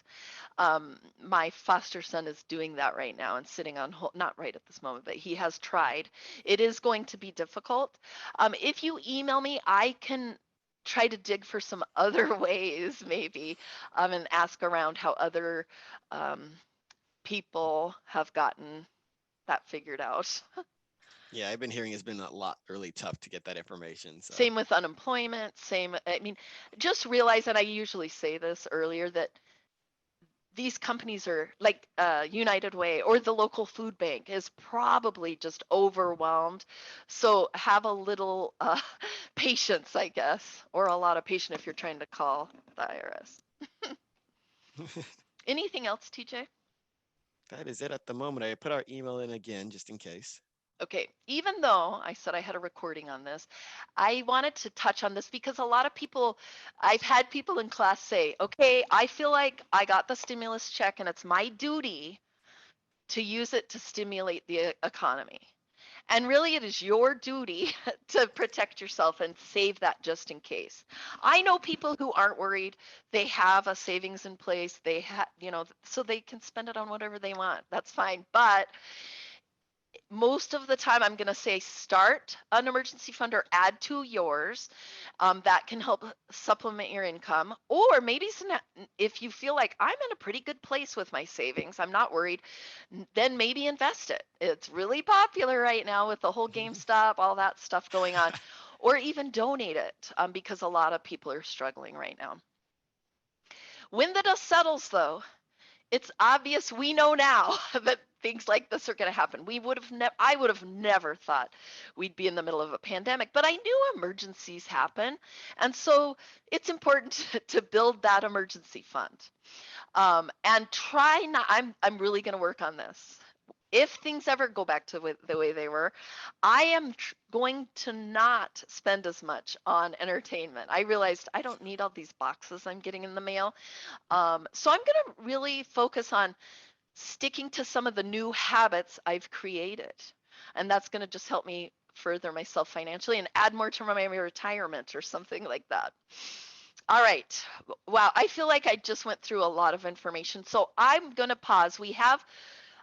S2: My foster son is doing that right now and sitting on hold, not right at this moment, but he has tried. It is going to be difficult. If you email me, I can try to dig for some other ways maybe, and ask around how other um, people have gotten that figured out.
S3: Yeah, I've been hearing it's been a lot really tough to get that information. So,
S2: Same with unemployment, same, I mean, just realize, and I usually say this earlier, that these companies are like United Way or the local food bank is probably just overwhelmed. So have a little patience, I guess, or a lot of patience if you're trying to call the IRS. Anything else, TJ?
S3: That is it at the moment. I put our email in again just in case.
S2: Okay, even though I said I had a recording on this, I wanted to touch on this because a lot of people, I've had people in class say, okay, I feel like I got the stimulus check and it's my duty to use it to stimulate the economy. And really, it is your duty to protect yourself and save that just in case. I know people who aren't worried. They have a savings in place. They have, so they can spend it on whatever they want. That's fine. But most of the time I'm going to say start an emergency fund or add to yours. That can help supplement your income. Or maybe if you feel like I'm in a pretty good place with my savings, I'm not worried, then maybe invest it. It's really popular right now with the whole GameStop, all that stuff going on. Or even donate it because a lot of people are struggling right now. When the dust settles, though, it's obvious we know now that things like this are going to happen. I would have never thought we'd be in the middle of a pandemic, but I knew emergencies happen. And so it's important to build that emergency fund. And try not, I'm really going to work on this. If things ever go back to the way they were, I am going to not spend as much on entertainment. I realized I don't need all these boxes I'm getting in the mail. So I'm going to really focus on sticking to some of the new habits I've created. And that's going to just help me further myself financially and add more to my retirement or something like that. All right. Wow. I feel like I just went through a lot of information. So I'm going to pause. We have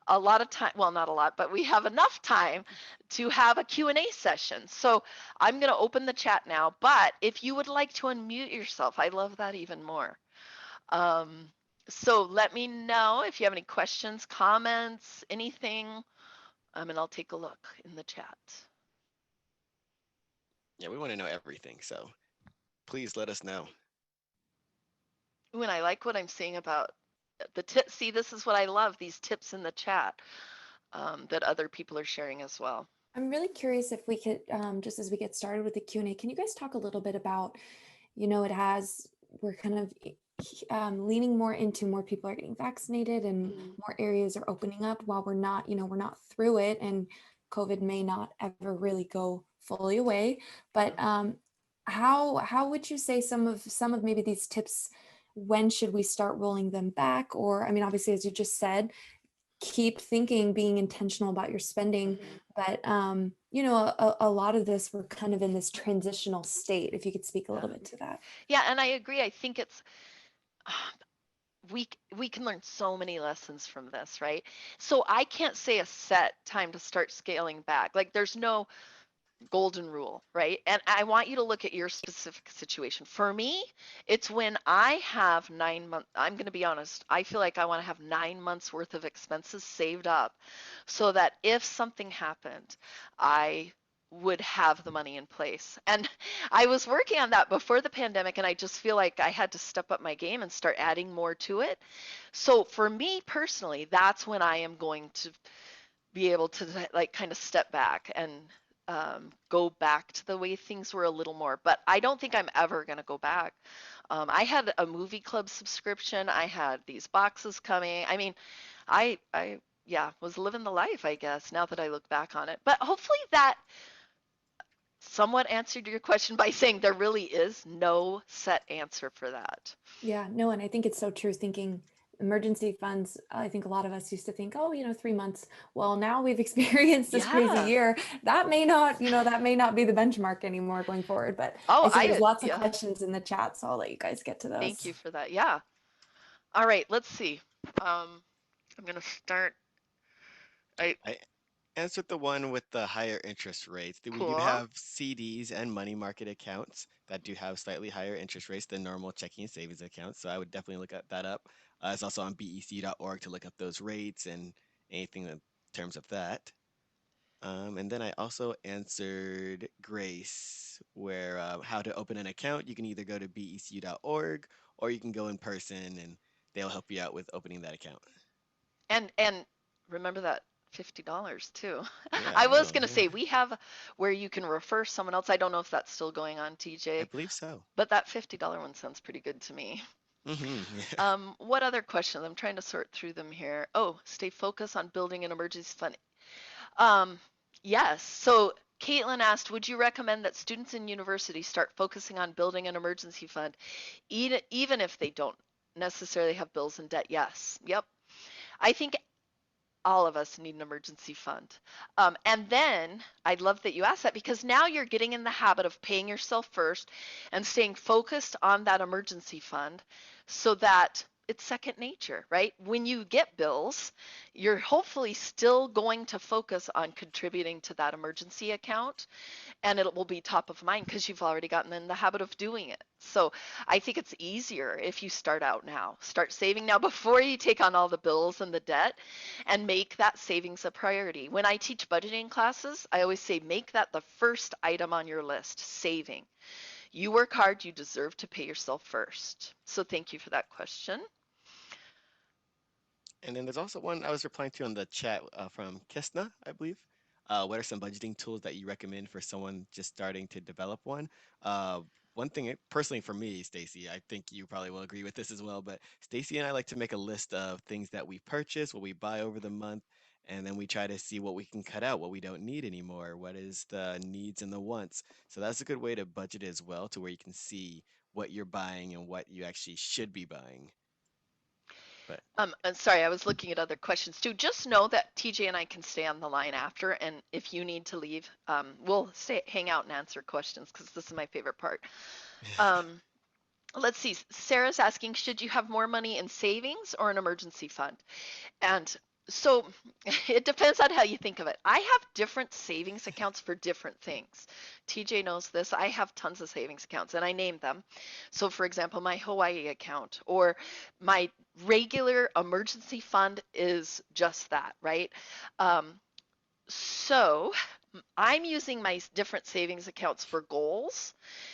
S2: a lot of time. Well, not a lot, but we have enough time to have a Q&A session. So I'm going to open the chat now. But if you would like to unmute yourself, I love that even more. Um, so let me know if you have any questions, comments, anything, and I'll take a look in the chat.
S3: Yeah, we want to know everything, so please let us know.
S2: Ooh, and I like what I'm seeing about the tips. See, this is what I love, these tips in the chat that other people are sharing as well.
S1: I'm really curious if we could, just as we get started with the Q&A, can you guys talk a little bit about, we're kind of leaning more into more people are getting vaccinated and more areas are opening up while we're not through it, and COVID may not ever really go fully away. But how would you say some of maybe these tips, when should we start rolling them back? Or, I mean, obviously, as you just said, keep thinking, being intentional about your spending. But a lot of this, we're kind of in this transitional state. If you could speak a
S2: Yeah.
S1: little bit to that.
S2: Yeah, and I agree. I think it's we can learn so many lessons from this, right? So I can't say a set time to start scaling back. Like there's no golden rule, right? And I want you to look at your specific situation. For me, it's when I have 9 months, I'm going to be honest, I feel like I want to have 9 months worth of expenses saved up so that if something happened, I would have the money in place. And I was working on that before the pandemic, and I just feel like I had to step up my game and start adding more to it. So for me personally, that's when I am going to be able to like kind of step back and go back to the way things were a little more. But I don't think I'm ever going to go back. I had a movie club subscription. I had these boxes coming. I mean, yeah, was living the life, I guess, now that I look back on it. But hopefully that somewhat answered your question by saying there really is no set answer for that.
S1: Yeah, no, and I think it's so true, thinking emergency funds. I think a lot of us used to think, oh, 3 months. Well, now we've experienced this crazy
S2: Yeah.
S1: year. That may not be the benchmark anymore going forward. But I
S2: Oh,
S1: see there's lots of
S2: yeah.
S1: questions in the chat, so I'll let you guys get to
S2: Thank
S1: those.
S2: you for that. Yeah. All right, let's see. I'm gonna start. I
S3: I answered the one with the higher interest rates. We do
S2: Cool.
S3: have CDs and money market accounts that do have slightly higher interest rates than normal checking and savings accounts. So I would definitely look at that up. It's also on BECU.org to look up those rates and anything in terms of that. And then I also answered Grace, where how to open an account. You can either go to becu.org or you can go in person and they'll help you out with opening that account.
S2: And remember that $50 too.
S3: Yeah,
S2: I
S3: I
S2: was
S3: know.
S2: going to
S3: Yeah,
S2: say we have where you can refer someone else. I don't know if that's still going on,
S3: I
S2: TJ,
S3: believe so.
S2: but that $50 one sounds pretty good to me.
S3: Yeah.
S2: What other questions? I'm trying to sort through them here. Oh, stay focused on building an emergency fund. Um, yes. So Caitlin asked, would you recommend that students in universities start focusing on building an emergency fund, even if they don't necessarily have bills and debt? Yes. Yep. I think all of us need an emergency fund. And then I love that you asked that because now you're getting in the habit of paying yourself first and staying focused on that emergency fund so that it's second nature, right? When you get bills, you're hopefully still going to focus on contributing to that emergency account and it will be top of mind because you've already gotten in the habit of doing it. So I think it's easier if you start out now. Start saving now before you take on all the bills and the debt and make that savings a priority. When I teach budgeting classes, I always say make that the first item on your list, saving. You work hard, you deserve to pay yourself first. So thank you for that question.
S3: And then there's also one I was replying to on the chat from Kisna, I believe. What are some budgeting tools that you recommend for someone just starting to develop one? Uh, One thing, personally for me, Stacy, I think you probably will agree with this as well, but Stacy and I like to make a list of things that we purchase, what we buy over the month, and then we try to see what we can cut out, what we don't need anymore, what is the needs and the wants. So that's a good way to budget as well, to where you can see what you're buying and what you actually should be buying. But
S2: And sorry, I was looking at other questions too. Just know that TJ and I can stay on the line after, and if you need to leave, we'll stay, hang out and answer questions because this is my favorite part. Um, let's see. Sarah's asking, should you have more money in savings or an emergency fund? And so it depends on how you think of it. I have different savings accounts for different things. TJ knows this. I have tons of savings accounts and I name them. So, for example, my Hawaii account or my regular emergency fund is just that, right? Um, so, I'm using my different savings accounts for goals.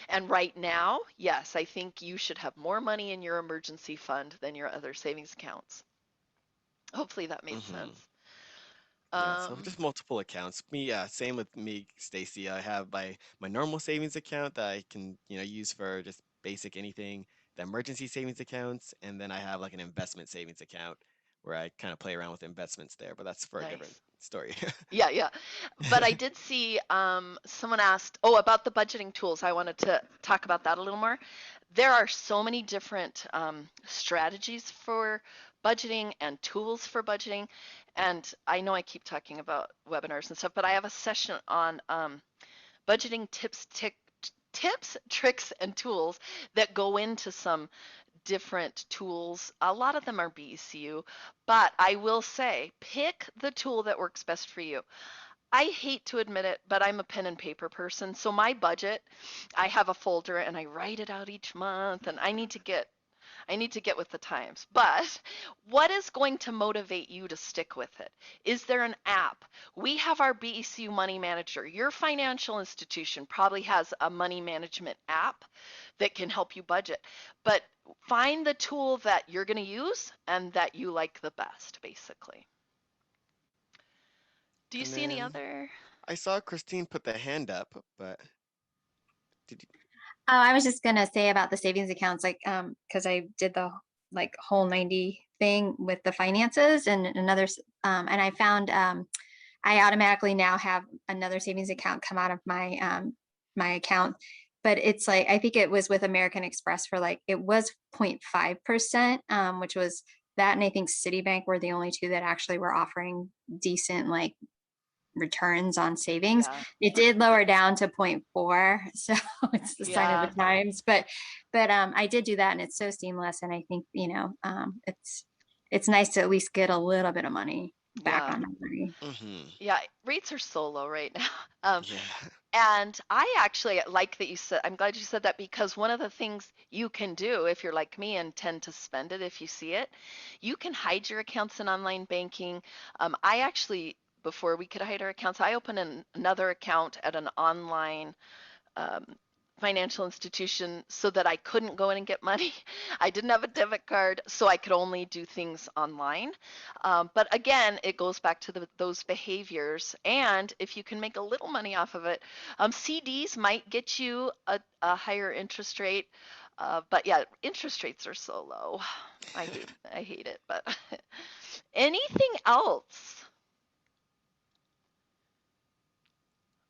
S2: And right now, yes, I think you should have more money in your emergency fund than your other savings accounts. Hopefully that made
S3: hmm
S2: sense.
S3: Yeah, so
S2: Um,
S3: just multiple accounts. Me, yeah, same with me, Stacy. I have my normal savings account that I can, use for just basic anything, the emergency savings accounts, and then I have like an investment savings account where I kind of play around with investments there, but that's for a different
S2: nice.
S3: story.
S2: Yeah, yeah. But I did see someone asked, oh, about the budgeting tools. I wanted to talk about that a little more. There are so many different strategies for budgeting and tools for budgeting. And I know I keep talking about webinars and stuff, but I have a session on budgeting tips, tricks, and tools that go into some different tools. A lot of them are BECU, but I will say pick the tool that works best for you. I hate to admit it, but I'm a pen and paper person. So my budget, I have a folder and I write it out each month and I need to get with the times. But what is going to motivate you to stick with it? Is there an app? We have our BECU Money Manager. Your financial institution probably has a money management app that can help you budget. But find the tool that you're going to use and that you like the best, basically. Do you
S3: And
S2: see any
S3: then
S2: other?
S3: I saw Christine put the hand up, but did you?
S4: Oh, I was just gonna say about the savings accounts, like, because I did the like whole 90 thing with the finances and and I found I automatically now have another savings account come out of my account, but it's like I think it was with American Express for like it was 0.5%, which was that, and I think Citibank were the only two that actually were offering decent like returns on savings.
S2: Yeah,
S4: It did lower down to point 0.4, so it's the sign of the
S2: yeah,
S4: times. But I did do that, and it's so seamless. And I think it's nice to at least get a little bit of money back
S2: yeah,
S4: on my money.
S3: Mm-hmm.
S2: yeah. Rates are so low right now. Um,
S3: Yeah.
S2: and I actually like that you said, I'm glad you said that because one of the things you can do if you're like me and tend to spend it if you see it, you can hide your accounts in online banking. I actually, before we could hide our accounts, I opened another account at an online um, financial institution so that I couldn't go in and get money. I didn't have a debit card, so I could only do things online. But again, it goes back to those behaviors. And if you can make a little money off of it, CDs might get you a higher interest rate. But yeah, interest rates are so low. I hate it. But anything else?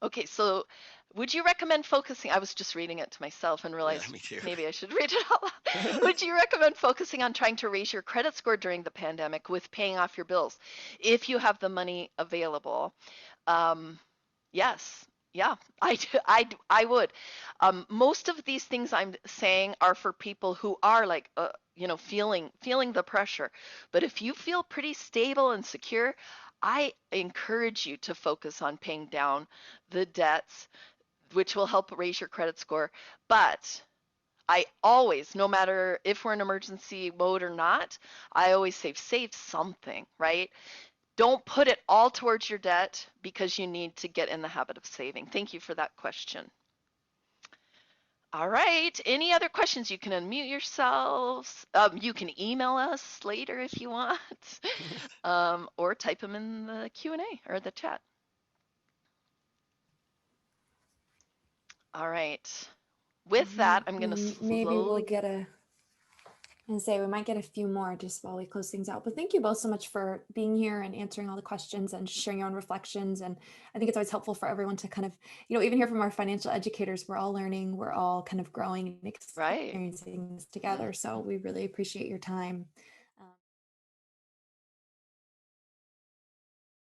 S2: Okay, so would you recommend focusing? I was just reading it to myself and
S3: Yeah,
S2: realized
S3: me too.
S2: maybe I should read it out loud. Would you recommend focusing on trying to raise your credit score during the pandemic with paying off your bills if you have the money available? Um, yes. Yeah, I would. Most of these things I'm saying are for people who are like, feeling the pressure. But if you feel pretty stable and secure, I encourage you to focus on paying down the debts, which will help raise your credit score. But I always, no matter if we're in emergency mode or not, I always save something, right? Don't put it all towards your debt because you need to get in the habit of saving. Thank you for that question. All right. Any other questions? You can unmute yourselves. You can email us later if you want, or type them in the Q&A or the chat. All right. With that, I'm going to
S1: Maybe we'll
S2: slowly.
S1: get we might get a few more just while we close things out. But thank you both so much for being here and answering all the questions and sharing your own reflections. And I think it's always helpful for everyone to kind of, even hear from our financial educators. We're all learning, we're all kind of growing and
S2: Right.
S1: experiencing this together. So we really appreciate your time.